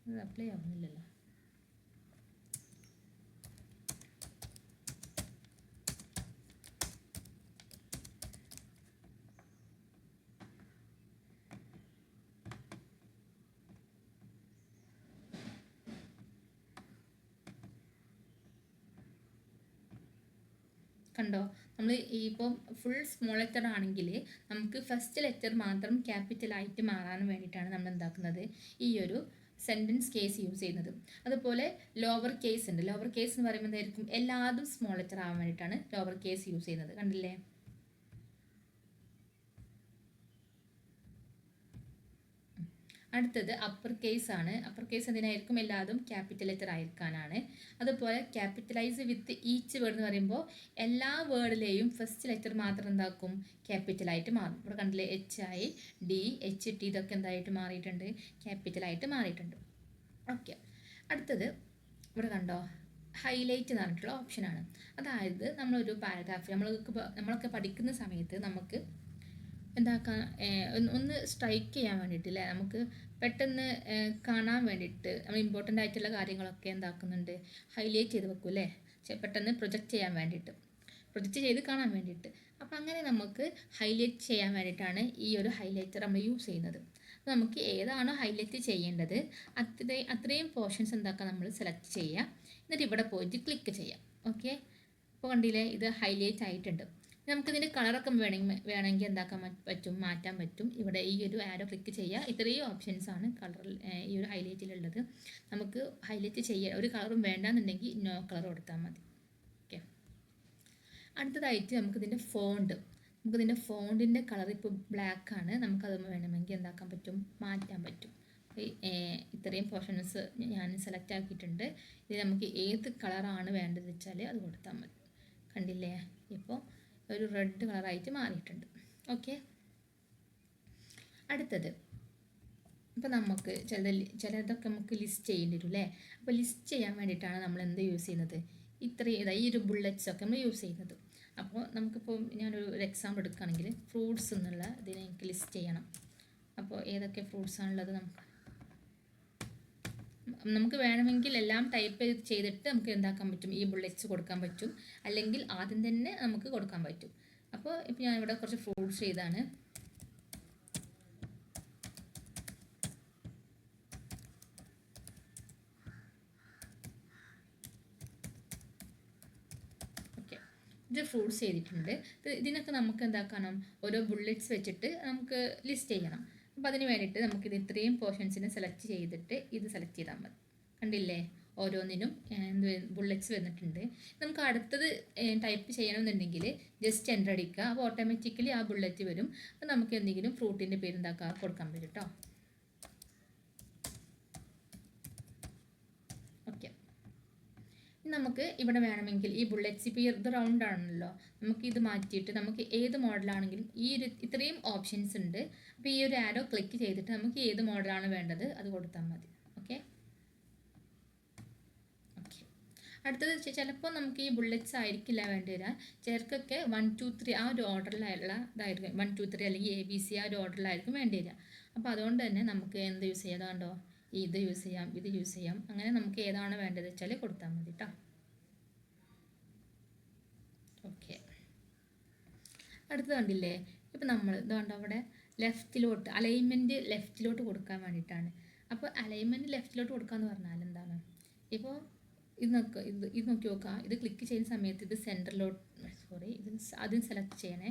അത് അപ്ലൈ ആവുന്നില്ലല്ലോ. കണ്ടോ, നമ്മൾ ഇപ്പം ഫുൾ സ്മോൾ ലെറ്റർ ആണെങ്കിൽ നമുക്ക് ഫസ്റ്റ് ലെറ്റർ മാത്രം ക്യാപിറ്റലായിട്ട് മാറാൻ വേണ്ടിയിട്ടാണ് നമ്മൾ എന്താക്കുന്നത്, ഈ ഒരു സെൻറ്റൻസ് കേസ് യൂസ് ചെയ്യുന്നത്. അതുപോലെ ലോവർ കേസ് ഉണ്ട്. ലോവർ കേസ് എന്ന് പറയുമ്പോൾ എന്തായിരിക്കും, എല്ലാതും സ്മോൾ ലെറ്റർ ആവാൻ വേണ്ടിയിട്ടാണ് ലോവർ കേസ് യൂസ് ചെയ്യുന്നത്. കണ്ടില്ലേ. അടുത്തത് അപ്പർ കേസ് ആണ്. അപ്പർ കേസ് എന്തിനായിരിക്കും, എല്ലാതും ക്യാപിറ്റൽ ലെറ്റർ ആയിരിക്കാനാണ്. അതുപോലെ ക്യാപിറ്റലൈസ് വിത്ത് ഈച്ച് വേർഡ് എന്ന് പറയുമ്പോൾ എല്ലാ വേർഡിലെയും ഫസ്റ്റ് ലെറ്റർ മാത്രം എന്താക്കും, ക്യാപിറ്റലായിട്ട് മാറും. ഇവിടെ കണ്ടില്ലേ, HI, D, HT ഇതൊക്കെ എന്തായിട്ട് മാറിയിട്ടുണ്ട്, ക്യാപിറ്റലായിട്ട് മാറിയിട്ടുണ്ട്. ഓക്കെ, അടുത്തത് ഇവിടെ കണ്ടോ, ഹൈലൈറ്റ് എന്ന് പറഞ്ഞിട്ടുള്ള ഓപ്ഷനാണ്. അതായത് നമ്മളൊരു പാരഗ്രാഫ് നമ്മളൊക്കെ പഠിക്കുന്ന സമയത്ത് നമുക്ക് എന്താക്കാൻ ഒന്ന് സ്ട്രൈക്ക് ചെയ്യാൻ വേണ്ടിയിട്ട് അല്ലേ, നമുക്ക് പെട്ടെന്ന് കാണാൻ വേണ്ടിയിട്ട് നമ്മൾ ഇമ്പോർട്ടൻ്റ് ആയിട്ടുള്ള കാര്യങ്ങളൊക്കെ എന്താക്കുന്നുണ്ട്, ഹൈലൈറ്റ് ചെയ്ത് വെക്കും അല്ലേ, പെട്ടെന്ന് പ്രൊജക്റ്റ് ചെയ്യാൻ വേണ്ടിയിട്ട്, പ്രൊജക്റ്റ് ചെയ്ത് കാണാൻ വേണ്ടിയിട്ട്. അപ്പം അങ്ങനെ നമുക്ക് ഹൈലൈറ്റ് ചെയ്യാൻ വേണ്ടിയിട്ടാണ് ഈ ഒരു ഹൈലൈറ്റർ നമ്മൾ യൂസ് ചെയ്യുന്നത്. അപ്പോൾ നമുക്ക് ഏതാണോ ഹൈലൈറ്റ് ചെയ്യേണ്ടത് അത്രയും പോർഷൻസ് എന്താക്കുക, നമ്മൾ സെലക്ട് ചെയ്യുക, എന്നിട്ട് ഇവിടെ പോയിട്ട് ക്ലിക്ക് ചെയ്യാം. ഓക്കെ, ഇപ്പോൾ കണ്ടില്ലേ, ഇത് ഹൈലൈറ്റ് ആയിട്ടുണ്ട്. നമുക്കിതിൻ്റെ കളറൊക്കെ വേണമെങ്കിൽ എന്താക്കാൻ പറ്റും, മാറ്റാൻ പറ്റും. ഇവിടെ ഈ ഒരു ആരോ ക്ലിക്ക് ചെയ്യുക. ഇത്രയും ഓപ്ഷൻസാണ് കളറിൽ ഈ ഒരു ഹൈലൈറ്റിലുള്ളത്. നമുക്ക് ഹൈലൈറ്റ് ചെയ്യുക, ഒരു കളറും വേണ്ടാന്നുണ്ടെങ്കിൽ നോ കളർ കൊടുത്താൽ മതി. ഓക്കെ, അടുത്തതായിട്ട് നമുക്കിതിൻ്റെ ഫോണ്ടിൻ്റെ കളർ ഇപ്പോൾ ബ്ലാക്ക് ആണ്. നമുക്കത് വേണമെങ്കിൽ എന്താക്കാൻ പറ്റും, മാറ്റാൻ പറ്റും. ഇത്രയും പോർഷൻസ് ഞാൻ സെലക്ട് ആക്കിയിട്ടുണ്ട്. ഇത് നമുക്ക് ഏത് കളറാണ് വേണ്ടതെന്ന് വെച്ചാൽ അത് കൊടുത്താൽ മതി. കണ്ടില്ലേ, ഇപ്പോൾ ഒരു റെഡ് കളറായിട്ട് മാറിയിട്ടുണ്ട്. ഓക്കെ, അടുത്തത് ഇപ്പോൾ നമുക്ക് ചിലതൊക്കെ നമുക്ക് ലിസ്റ്റ് ചെയ്യേണ്ടി വരും അല്ലേ. അപ്പോൾ ലിസ്റ്റ് ചെയ്യാൻ വേണ്ടിയിട്ടാണ് നമ്മൾ എന്ത് യൂസ് ചെയ്യുന്നത്, ഈ ഒരു ബുള്ളറ്റ്സ് ഒക്കെ നമ്മൾ യൂസ് ചെയ്യുന്നത്. അപ്പോൾ നമുക്കിപ്പോൾ ഞാനൊരു എക്സാമ്പിൾ എടുക്കുകയാണെങ്കിൽ ഫ്രൂട്ട്സ് എന്നുള്ള ഇതിനെ എനിക്ക് ലിസ്റ്റ് ചെയ്യണം. അപ്പോൾ ഏതൊക്കെ ഫ്രൂട്ട്സ് ആണുള്ളത് നമുക്ക് വേണമെങ്കിൽ എല്ലാം ടൈപ്പ് ചെയ്തിട്ട് നമുക്ക് എന്താക്കാൻ പറ്റും, ഈ ബുള്ളറ്റ്സ് കൊടുക്കാൻ പറ്റും, അല്ലെങ്കിൽ ആദ്യം തന്നെ നമുക്ക് കൊടുക്കാൻ പറ്റും. അപ്പോൾ ഇപ്പോൾ ഞാനിവിടെ കുറച്ച് ഫ്രൂട്ട്സ് ചെയ്താണ്. ഓക്കെ, ഇത് ഫ്രൂട്ട്സ് ചെയ്തിട്ടുണ്ട്. ഇതിനൊക്കെ നമുക്ക് എന്താക്കണം, ഓരോ ബുള്ളറ്റ്സ് വെച്ചിട്ട് നമുക്ക് ലിസ്റ്റ് ചെയ്യണം. അപ്പോൾ അതിന് വേണ്ടിയിട്ട് നമുക്കിത് ഇത്രയും പോർഷൻസിനെ സെലക്ട് ചെയ്തിട്ട് ഇത് സെലക്ട് ചെയ്താൽ മതി. കണ്ടില്ലേ, ഓരോന്നിനും ബുള്ളറ്റ്സ് വന്നിട്ടുണ്ട്. നമുക്ക് അടുത്തത് ടൈപ്പ് ചെയ്യണമെന്നുണ്ടെങ്കിൽ ജസ്റ്റ് എൻ്റർ അടിക്കുക. അപ്പോൾ ഓട്ടോമാറ്റിക്കലി ആ ബുള്ളറ്റ് വരും. അപ്പോൾ നമുക്ക് എന്തെങ്കിലും ഫ്രൂട്ടിൻ്റെ പേര് എന്താക്കുക, കൊടുക്കാൻ പറ്റും കേട്ടോ. ഓക്കെ, നമുക്ക് ഇവിടെ വേണമെങ്കിൽ ഈ ബുള്ളറ്റ്സ് ഇപ്പോൾ ഇത് റൗണ്ട് ആണല്ലോ, നമുക്ക് ഇത് മാറ്റിയിട്ട് നമുക്ക് ഏത് മോഡലാണെങ്കിലും ഇത്രയും ഓപ്ഷൻസ് ഉണ്ട്. അപ്പോൾ ഈ ഒരു ആരോ ക്ലിക്ക് ചെയ്തിട്ട് നമുക്ക് ഏത് മോഡലാണ് വേണ്ടത് അത് കൊടുത്താൽ മതി. ഓക്കെ. അടുത്തത് ചിലപ്പോൾ നമുക്ക് ഈ ബുള്ളറ്റ്സ് ആയിരിക്കില്ല വേണ്ടി വരിക. ചിലർക്കൊക്കെ 1 2 3 ആ ഒരു ഓർഡറിലുള്ള ഇതായിരിക്കും, 1 2 3 അല്ലെങ്കിൽ ABC ആ ഒരു ഓർഡറിലായിരിക്കും വേണ്ടി വരിക. അപ്പോൾ അതുകൊണ്ട് തന്നെ നമുക്ക് എന്ത് യൂസ് ചെയ്യാം, കണ്ടോ, ഇത് യൂസ് ചെയ്യാം, ഇത് യൂസ് ചെയ്യാം. അങ്ങനെ നമുക്ക് ഏതാണ് വേണ്ടത് വെച്ചാൽ കൊടുത്താൽ മതി കേട്ടോ. ഓക്കെ. അടുത്തത് കണ്ടില്ലേ, ഇപ്പം നമ്മൾ ഇത് കണ്ടോ അവിടെ ലെഫ്റ്റിലോട്ട് അലൈൻമെൻറ്റ് ലെഫ്റ്റിലോട്ട് കൊടുക്കാൻ വേണ്ടിയിട്ടാണ്. അപ്പോൾ അലൈൻമെൻറ്റ് ലെഫ്റ്റിലോട്ട് കൊടുക്കാമെന്ന് പറഞ്ഞാൽ എന്താണ്, ഇപ്പോൾ ഇത് നോക്കി നോക്കുക. ഇത് ക്ലിക്ക് ചെയ്യുന്ന സമയത്ത് ഇത് സെൻറ്ററിലോട്ട്, ഇത് ആദ്യം സെലക്ട് ചെയ്യണേ.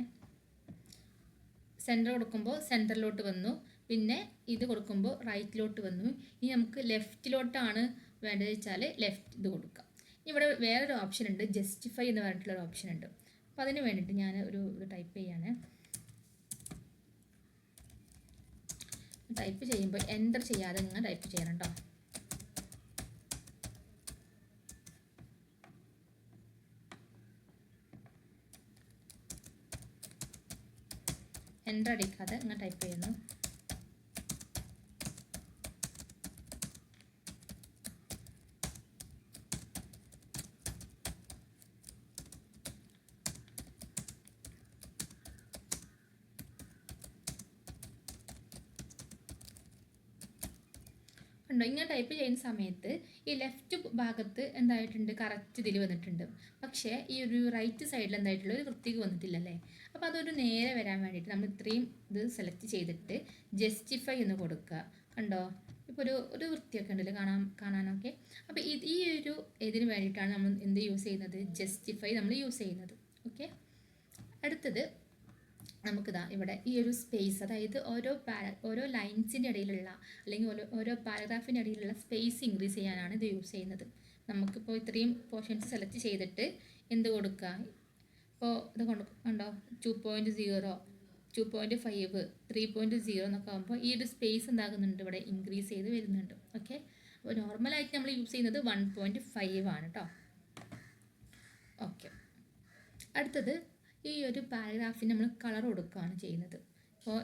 സെൻറ്റർ കൊടുക്കുമ്പോൾ സെൻറ്ററിലോട്ട് വന്നു, പിന്നെ ഇത് കൊടുക്കുമ്പോൾ റൈറ്റിലോട്ട് വന്നു. ഇനി നമുക്ക് ലെഫ്റ്റിലോട്ടാണ് വേണ്ടത് വെച്ചാൽ ലെഫ്റ്റ് ഇത് കൊടുക്കാം. ഇവിടെ വേറൊരു ഓപ്ഷൻ ഉണ്ട്, ജസ്റ്റിഫൈ എന്ന് പറഞ്ഞിട്ടുള്ളൊരു ഓപ്ഷൻ ഉണ്ട്. അപ്പോൾ അതിന് വേണ്ടിയിട്ട് ഞാൻ ഇത് ടൈപ്പ് ചെയ്യാണ്. ടൈപ്പ് ചെയ്യുമ്പോൾ എൻ്റർ ചെയ്യാതെ ഇങ്ങനെ ടൈപ്പ് ചെയ്യണം കേട്ടോ. എൻ്റർ അടിക്കാതെ ഇങ്ങനെ ടൈപ്പ് ചെയ്യുന്നു. ഉണ്ടോ, ഇങ്ങനെ ടൈപ്പ് ചെയ്യുന്ന സമയത്ത് ഈ ലെഫ്റ്റ് ഭാഗത്ത് എന്തായിട്ടുണ്ട്, കറക്റ്റ് ഇതിൽ വന്നിട്ടുണ്ട്. പക്ഷേ ഈ ഒരു റൈറ്റ് സൈഡിൽ എന്തായിട്ടുള്ള ഒരു വൃത്തിക്ക് വന്നിട്ടില്ലല്ലേ. അപ്പോൾ അതൊരു നേരെ വരാൻ വേണ്ടിയിട്ട് നമ്മൾ ഇത്രയും ഇത് സെലക്ട് ചെയ്തിട്ട് ജസ്റ്റിഫൈ എന്ന് കൊടുക്കുക. കണ്ടോ, ഇപ്പോൾ ഒരു വൃത്തിയൊക്കെ ഉണ്ടല്ലോ കാണാനൊക്കെ. അപ്പോൾ ഈ ഒരു ഇതിന് വേണ്ടിയിട്ടാണ് നമ്മൾ എന്ത് യൂസ് ചെയ്യുന്നത്, ജസ്റ്റിഫൈ നമ്മൾ യൂസ് ചെയ്യുന്നത്. ഓക്കെ. അടുത്തത് നമുക്കിതാ ഇവിടെ ഈ ഒരു സ്പേസ്, അതായത് ഓരോ ലൈൻസിൻ്റെ ഇടയിലുള്ള അല്ലെങ്കിൽ ഓരോ പാരഗ്രാഫിൻ്റെ ഇടയിലുള്ള സ്പേസ് ഇൻക്രീസ് ചെയ്യാനാണ് ഇത് യൂസ് ചെയ്യുന്നത്. നമുക്കിപ്പോൾ ഇത്രയും പോർഷൻസ് സെലക്ട് ചെയ്തിട്ട് എന്ത് കൊടുക്കുക, ഇപ്പോൾ ഇത് കണ്ടോ 2.0 2.5 3.0 എന്നൊക്കെ ആകുമ്പോൾ ഈ ഒരു സ്പേസ് എന്താകുന്നുണ്ട്, ഇവിടെ ഇൻക്രീസ് ചെയ്ത് വരുന്നുണ്ട്. ഓക്കെ. അപ്പോൾ നോർമലായിട്ട് നമ്മൾ യൂസ് ചെയ്യുന്നത് 1.5 ആണ് കേട്ടോ. ഓക്കെ. അടുത്തത് ഈ ഒരു പാരഗ്രാഫിന് നമ്മൾ കളർ കൊടുക്കുകയാണ് ചെയ്യുന്നത്. അപ്പോൾ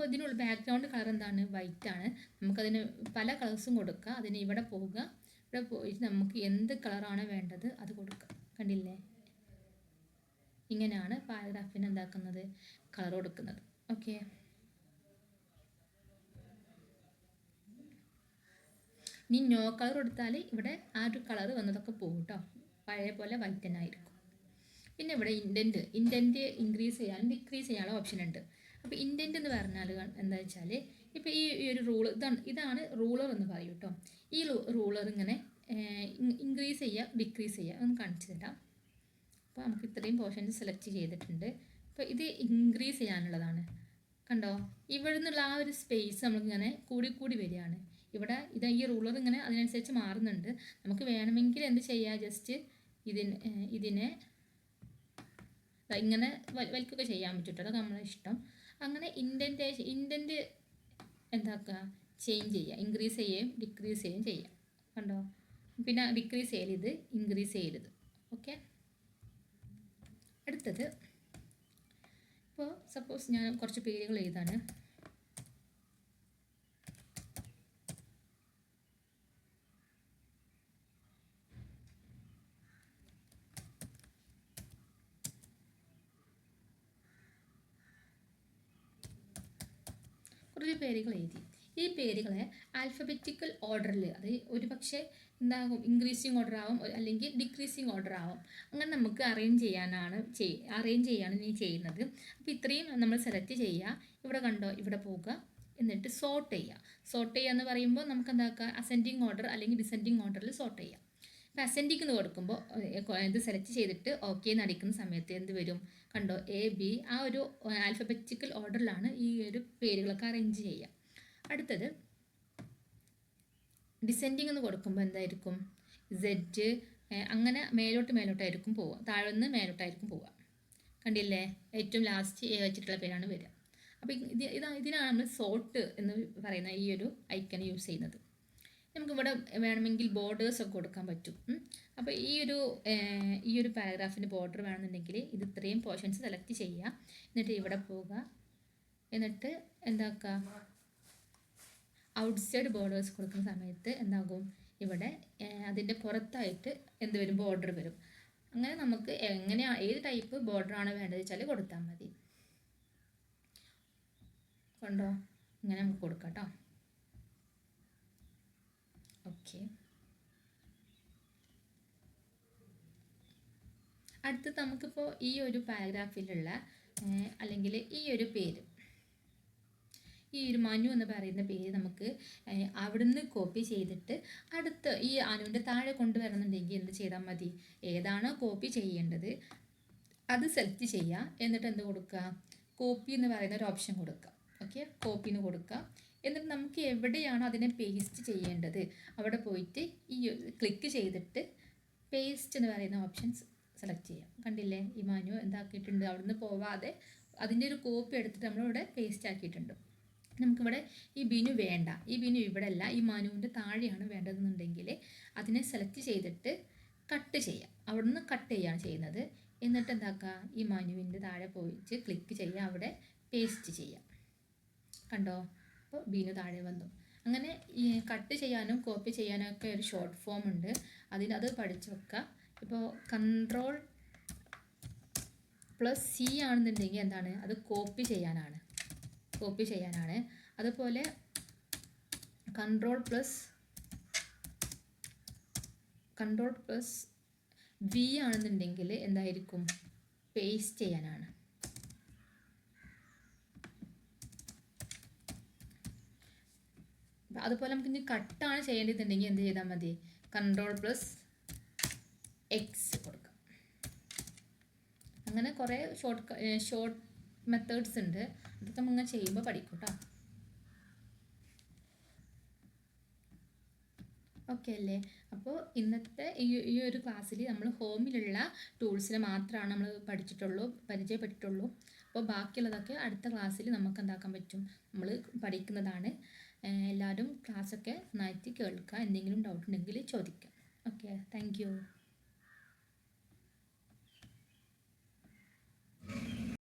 ഇതിനുള്ള ബാക്ക്ഗ്രൗണ്ട് കളർ എന്താണ്, വൈറ്റ് ആണ്. നമുക്കതിന് പല കളേഴ്സും കൊടുക്കുക. അതിന് ഇവിടെ പോവുക, ഇവിടെ പോയിട്ട് നമുക്ക് എന്ത് കളറാണ് വേണ്ടത് അത് കൊടുക്കുക. കണ്ടില്ലേ, ഇങ്ങനെയാണ് പാരഗ്രാഫിന് എന്താക്കുന്നത്, കളർ കൊടുക്കുന്നത്. ഓക്കെ. ഇനി നോ കളർ കൊടുത്താൽ ഇവിടെ ആ ഒരു കളർ വന്നതൊക്കെ പോകും കേട്ടോ, പഴയ പോലെ വൈറ്റ് തന്നെ ആയിരിക്കും. പിന്നെ ഇവിടെ ഇൻറ്റൻറ്റ് ഇൻക്രീസ് ചെയ്യാനും ഡിക്രീസ് ചെയ്യാനുള്ള ഓപ്ഷൻ ഉണ്ട്. അപ്പോൾ ഇൻറ്റൻറ്റ് എന്ന് പറഞ്ഞാൽ എന്താ വെച്ചാൽ, ഇപ്പോൾ ഈ ഒരു ഇതാണ് റൂളർ എന്ന് പറയും കേട്ടോ. ഈ റൂളർ ഇങ്ങനെ ഇൻക്രീസ് ചെയ്യുക ഡിക്രീസ് ചെയ്യുക ഒന്ന് കാണിച്ചു തരാം. അപ്പോൾ നമുക്ക് ഇത്രയും പോർഷൻസ് സെലക്ട് ചെയ്തിട്ടുണ്ട്. അപ്പോൾ ഇത് ഇൻക്രീസ് ചെയ്യാനുള്ളതാണ്. കണ്ടോ, ഇവിടെ നിന്നുള്ള ആ ഒരു സ്പേസ് നമുക്കിങ്ങനെ കൂടി വരികയാണ്. ഇവിടെ ഈ റൂളർ ഇങ്ങനെ അതിനനുസരിച്ച് മാറുന്നുണ്ട്. നമുക്ക് വേണമെങ്കിൽ എന്ത് ചെയ്യുക, ജസ്റ്റ് ഇതിനെ ഇങ്ങനെ വലിക്കൊക്കെ ചെയ്യാൻ പറ്റും. അതൊക്കെ നമ്മളെ ഇഷ്ടം. അങ്ങനെ ഇൻറ്റൻറ്റ് എന്താക്കുക, ചേഞ്ച് ചെയ്യുക, ഇൻക്രീസ് ചെയ്യുകയും ഡിക്രീസ് ചെയ്യുകയും ചെയ്യാം. കണ്ടോ, പിന്നെ ഡിക്രീസ് ചെയ്യരുത്, ഇൻക്രീസ് ചെയ്യരുത്. ഓക്കെ. അടുത്തത് ഇപ്പോൾ സപ്പോസ് ഞാൻ കുറച്ച് പേരുകൾ എഴുതാണ്. കുറച്ച് പേരുകൾ എഴുതി. ഈ പേരുകളെ ആൽഫബറ്റിക്കൽ ഓർഡറിൽ, അത് ഒരു പക്ഷേ എന്താകും, ഇൻക്രീസിങ് ഓർഡർ ആവും അല്ലെങ്കിൽ ഡിക്രീസിങ് ഓർഡർ ആവും. അങ്ങനെ നമുക്ക് അറേഞ്ച് ചെയ്യാണ് നീ ചെയ്യുന്നത്. അപ്പോൾ ഇത്രയും നമ്മൾ സെലക്ട് ചെയ്യുക. ഇവിടെ കണ്ടോ, ഇവിടെ പോവുക, എന്നിട്ട് സോർട്ട് ചെയ്യുക എന്ന് പറയുമ്പോൾ നമുക്ക് എന്താക്കുക, അസെൻഡിങ് ഓർഡർ അല്ലെങ്കിൽ ഡിസെൻഡിങ് ഓർഡറിൽ സോർട്ട് ചെയ്യാം. അപ്പോൾ അസെൻഡിങ് എന്ന് കൊടുക്കുമ്പോൾ ഇത് സെലക്ട് ചെയ്തിട്ട് ഓക്കെ എന്ന് അടിക്കുന്ന സമയത്ത് എന്ത് വരും, കണ്ടോ, AB ആ ഒരു ആൽഫബറ്റിക്കൽ ഓർഡറിലാണ് ഈ ഒരു പേരുകളൊക്കെ അറേഞ്ച് ചെയ്യുക. അടുത്തത് ഡിസെൻഡിങ് എന്ന് കൊടുക്കുമ്പോൾ എന്തായിരിക്കും, Z അങ്ങനെ മേലോട്ടായിരിക്കും പോവുക, താഴ്ന്ന് മേലോട്ടായിരിക്കും പോവുക. കണ്ടില്ലേ, ഏറ്റവും ലാസ്റ്റ് A വെച്ചിട്ടുള്ള പേരാണ് വരിക. അപ്പോൾ ഇതിനാണ് നമ്മൾ സോർട്ട് എന്ന് പറയുന്ന ഈ ഒരു ഐക്കൺ യൂസ് ചെയ്യുന്നത്. നമുക്കിവിടെ വേണമെങ്കിൽ ബോർഡേഴ്സ് ഒക്കെ കൊടുക്കാൻ പറ്റും. അപ്പോൾ ഈ ഒരു പാരഗ്രാഫിൻ്റെ ബോർഡർ വേണമെന്നുണ്ടെങ്കിൽ ഇത് ഇത്രയും പോർഷൻസ് സെലക്ട് ചെയ്യുക. എന്നിട്ട് ഇവിടെ പോവുക. എന്നിട്ട് എന്താക്കുക, ഔട്ട്സൈഡ് ബോർഡേഴ്സ് കൊടുക്കുന്ന സമയത്ത് എന്താകും, ഇവിടെ അതിൻ്റെ പുറത്തായിട്ട് എന്ത് വരും, ബോർഡർ വരും. അങ്ങനെ നമുക്ക് എങ്ങനെയാണ് ഏത് ടൈപ്പ് ബോർഡറാണ് വേണ്ടത് വെച്ചാൽ കൊടുത്താൽ മതി. കണ്ടോ, ഇങ്ങനെ നമുക്ക് കൊടുക്കാം കേട്ടോ. ഓക്കെ, അടുത്ത് നമുക്കിപ്പോൾ ഈ ഒരു പാരഗ്രാഫിലുള്ള അല്ലെങ്കിൽ ഈ ഒരു പേര്, ഈ ഒരു മനു എന്ന് പറയുന്ന പേര് നമുക്ക് അവിടുന്ന് കോപ്പി ചെയ്തിട്ട് അടുത്ത് ഈ അനുവിൻ്റെ താഴെ കൊണ്ടുവരണമെന്നുണ്ടെങ്കിൽ എന്ത് ചെയ്താൽ മതി, ഏതാണോ കോപ്പി ചെയ്യേണ്ടത് അത് സെലക്ട് ചെയ്യുക. എന്നിട്ട് എന്ത് കൊടുക്കുക, കോപ്പി എന്ന് പറയുന്ന ഒരു ഓപ്ഷൻ കൊടുക്കുക. ഓക്കെ, കോപ്പി എന്ന് കൊടുക്കുക. എന്നിട്ട് നമുക്ക് എവിടെയാണോ അതിനെ പേസ്റ്റ് ചെയ്യേണ്ടത് അവിടെ പോയിട്ട് ഈ ക്ലിക്ക് ചെയ്തിട്ട് പേസ്റ്റ് എന്ന് പറയുന്ന ഓപ്ഷൻസ് സെലക്ട് ചെയ്യാം. കണ്ടില്ലേ, ഈ മനു എന്താക്കിയിട്ടുണ്ട്, അവിടുന്ന് പോവാതെ അതിൻ്റെ ഒരു കോപ്പി എടുത്തിട്ട് നമ്മളിവിടെ പേസ്റ്റ് ആക്കിയിട്ടുണ്ട്. നമുക്കിവിടെ ഈ ബിനു വേണ്ട, ഈ ബിനു ഇവിടെ അല്ല, ഈ മനുവിൻ്റെ താഴെയാണ് വേണ്ടതെന്നുണ്ടെങ്കിൽ അതിനെ സെലക്ട് ചെയ്തിട്ട് കട്ട് ചെയ്യാം. അവിടുന്ന് കട്ട് ചെയ്യുകയാണ് ചെയ്യുന്നത്. എന്നിട്ട് എന്താക്കുക, ഈ മനുവിൻ്റെ താഴെ പോയിട്ട് ക്ലിക്ക് ചെയ്യുക, അവിടെ പേസ്റ്റ് ചെയ്യാം. കണ്ടോ, അപ്പോൾ ബിനു താഴെ വന്നു. അങ്ങനെ ഈ കട്ട് ചെയ്യാനും കോപ്പി ചെയ്യാനും ഒക്കെ ഒരു ഷോർട്ട് ഫോം ഉണ്ട്, അത് പഠിച്ചു വെക്കുക. ഇപ്പോൾ Ctrl+C ആണെന്നുണ്ടെങ്കിൽ എന്താണ്, അത് കോപ്പി ചെയ്യാനാണ്. അതുപോലെ Ctrl+V ആണെന്നുണ്ടെങ്കിൽ എന്തായിരിക്കും, പേസ്റ്റ് ചെയ്യാനാണ്. അതുപോലെ നമുക്ക് ഇനി കട്ടാണ് ചെയ്യേണ്ടതുണ്ടെങ്കിൽ എന്ത് ചെയ്താൽ മതി, Ctrl+X കൊടുക്കാം. അങ്ങനെ കുറേ ഷോർട്ട് മെത്തേഡ്സ് ഉണ്ട്, അതൊക്കെ നമ്മൾ ചെയ്യുമ്പോൾ പഠിക്കും കേട്ടോ. ഓക്കെ അല്ലേ? അപ്പോൾ ഇന്നത്തെ ഈ ഒരു ക്ലാസ്സിൽ നമ്മൾ ഹോമിലുള്ള ടൂൾസിനെ മാത്രമാണ് നമ്മൾ പരിചയപ്പെട്ടിട്ടുള്ളൂ. അപ്പോൾ ബാക്കിയുള്ളതൊക്കെ അടുത്ത ക്ലാസ്സിൽ നമുക്ക് എന്താക്കാൻ പറ്റും, നമ്മൾ പഠിക്കുന്നതാണ്. എല്ലാവരും ക്ലാസ്സൊക്കെ നന്നായിട്ട് കേൾക്കുക. എന്തെങ്കിലും ഡൗട്ട് ഉണ്ടെങ്കിൽ ചോദിക്കാം. Okay, thank you.